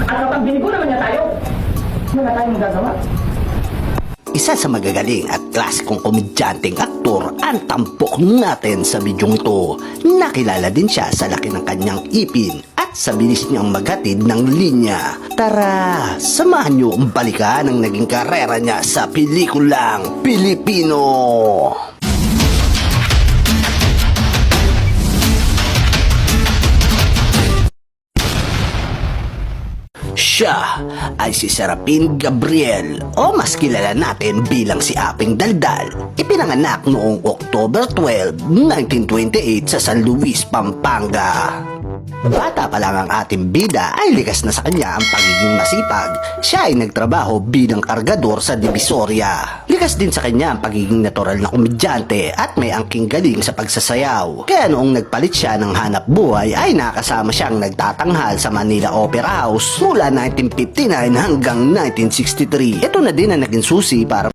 At kapag binigo naman niya tayo, wala tayong magagawa. Isa sa magagaling at klasikong komedyanteng aktor ang tampok natin sa bidyong ito. Nakilala din siya sa laki ng kanyang ipin at sa bilis niyang maghatid ng linya. Tara, samahan niyo ang balikan ng naging karera niya sa pelikulang Pilipino. Siya ay si Serapin Gabriel o mas kilala natin bilang si Aping Daldal. Ipinanganak noong October 12, 1928 sa San Luis, Pampanga. Bata pa lang ang ating bida ay likas na sa kanya ang pagiging masipag. Siya ay nagtrabaho bilang kargador sa Divisoria. Likas din sa kanya ang pagiging natural na komedyante at may angking galing sa pagsasayaw. Kaya noong nagpalit siya ng hanap buhay ay nakasama siyang nagtatanghal sa Manila Opera House mula 1959 hanggang 1963. Ito na din ang naging susi para